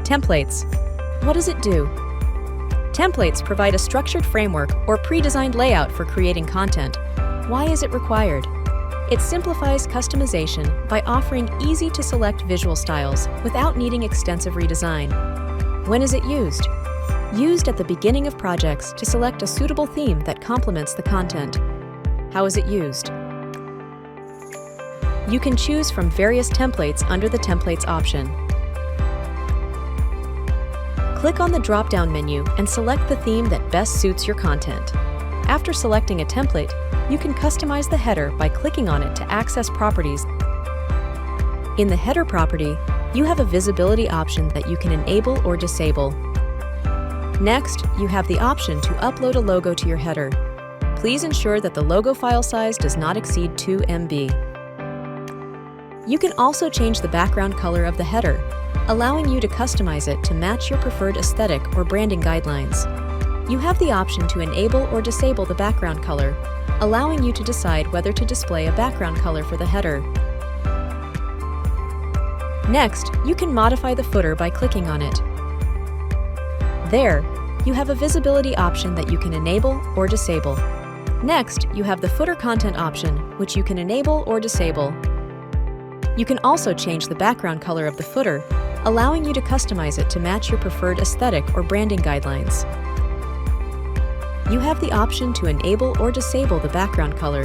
Templates. What does it do? Templates provide a structured framework or pre-designed layout for creating content. Why is it required? It simplifies customization by offering easy-to-select visual styles without needing extensive redesign. When is it used? Used at the beginning of projects to select a suitable theme that complements the content. How is it used? You can choose from various templates under the Templates option. Click on the drop-down menu and select the theme that best suits your content. After selecting a template, you can customize the header by clicking on it to access properties. In the header property, you have a visibility option that you can enable or disable. Next, you have the option to upload a logo to your header. Please ensure that the logo file size does not exceed 2 MB. You can also change the background color of the header, allowing you to customize it to match your preferred aesthetic or branding guidelines. You have the option to enable or disable the background color, allowing you to decide whether to display a background color for the header. Next, you can modify the footer by clicking on it. There, you have a visibility option that you can enable or disable. Next, you have the footer content option, which you can enable or disable. You can also change the background color of the footer, allowing you to customize it to match your preferred aesthetic or branding guidelines. You have the option to enable or disable the background color.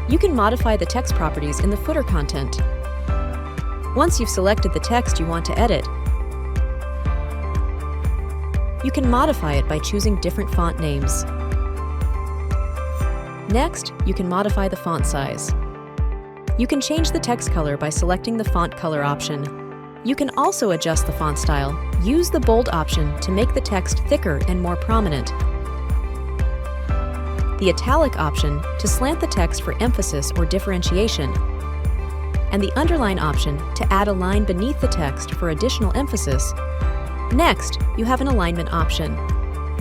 You can modify the text properties in the footer content. Once you've selected the text you want to edit, you can modify it by choosing different font names. Next, you can modify the font size. You can change the text color by selecting the font color option. You can also adjust the font style. Use the bold option to make the text thicker and more prominent. The italic option to slant the text for emphasis or differentiation. And the underline option to add a line beneath the text for additional emphasis. Next, you have an alignment option.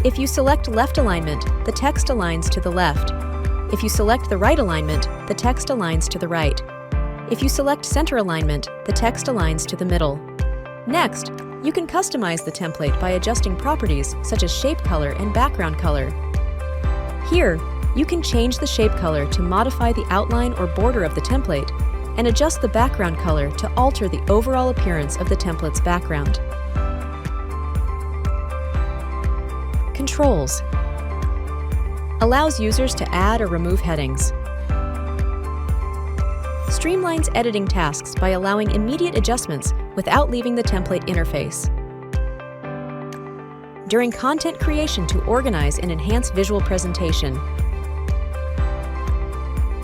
If you select left alignment, the text aligns to the left. If you select the right alignment, the text aligns to the right. If you select center alignment, the text aligns to the middle. Next, you can customize the template by adjusting properties such as shape color and background color. Here, you can change the shape color to modify the outline or border of the template and adjust the background color to alter the overall appearance of the template's background. Controls allows users to add or remove headings. Streamlines editing tasks by allowing immediate adjustments without leaving the template interface. During content creation to organize and enhance visual presentation.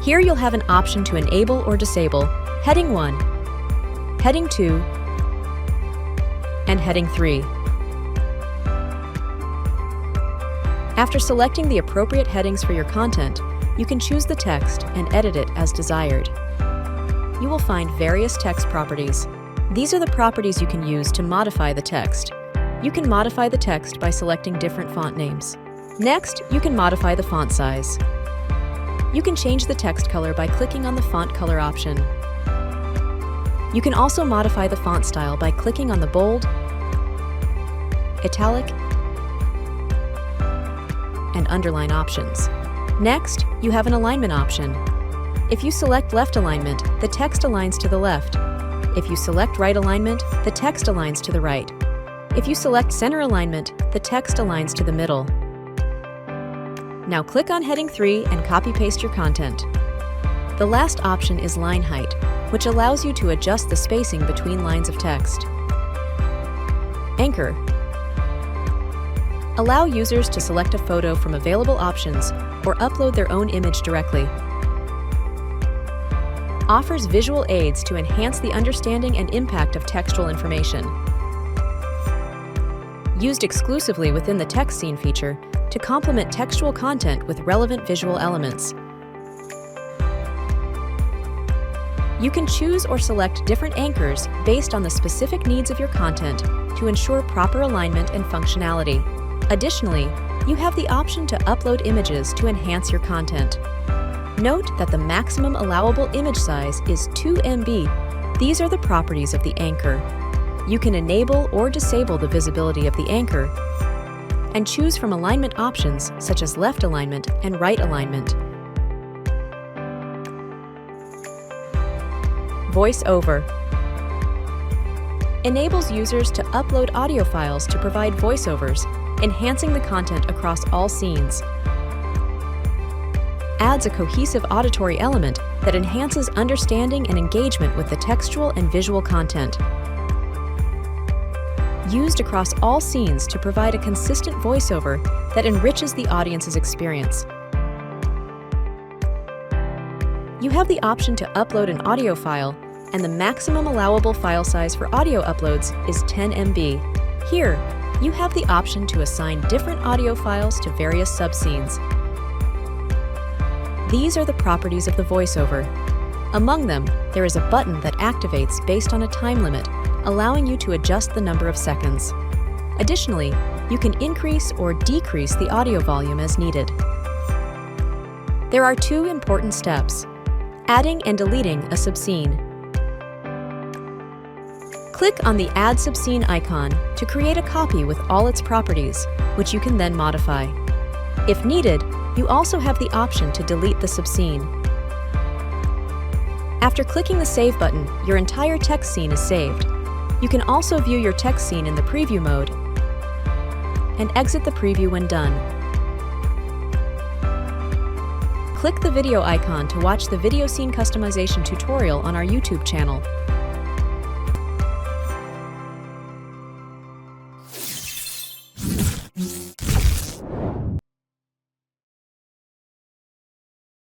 Here you'll have an option to enable or disable Heading 1, Heading 2, and Heading 3. After selecting the appropriate headings for your content, you can choose the text and edit it as desired. You will find various text properties. These are the properties you can use to modify the text. You can modify the text by selecting different font names. Next, you can modify the font size. You can change the text color by clicking on the font color option. You can also modify the font style by clicking on the bold, italic, and underline options. Next, you have an alignment option. If you select left alignment, the text aligns to the left. If you select right alignment, the text aligns to the right. If you select center alignment, the text aligns to the middle. Now click on Heading 3 and copy-paste your content. The last option is line height, which allows you to adjust the spacing between lines of text. Anchor. Allow users to select a photo from available options or upload their own image directly. Offers visual aids to enhance the understanding and impact of textual information. Used exclusively within the text scene feature to complement textual content with relevant visual elements. You can choose or select different anchors based on the specific needs of your content to ensure proper alignment and functionality. Additionally, you have the option to upload images to enhance your content. Note that the maximum allowable image size is 2 MB. These are the properties of the anchor. You can enable or disable the visibility of the anchor and choose from alignment options such as left alignment and right alignment. Voice over enables users to upload audio files to provide voiceovers, enhancing the content across all scenes. Adds a cohesive auditory element that enhances understanding and engagement with the textual and visual content. Used across all scenes to provide a consistent voiceover that enriches the audience's experience. You have the option to upload an audio file, and the maximum allowable file size for audio uploads is 10 MB. Here, you have the option to assign different audio files to various subscenes. These are the properties of the voiceover. Among them, there is a button that activates based on a time limit, allowing you to adjust the number of seconds. Additionally, you can increase or decrease the audio volume as needed. There are two important steps: adding and deleting a subscene. Click on the Add Subscene icon to create a copy with all its properties, which you can then modify. If needed, you also have the option to delete the subscene. After clicking the Save button, your entire text scene is saved. You can also view your text scene in the preview mode and exit the preview when done. Click the video icon to watch the video scene customization tutorial on our YouTube channel.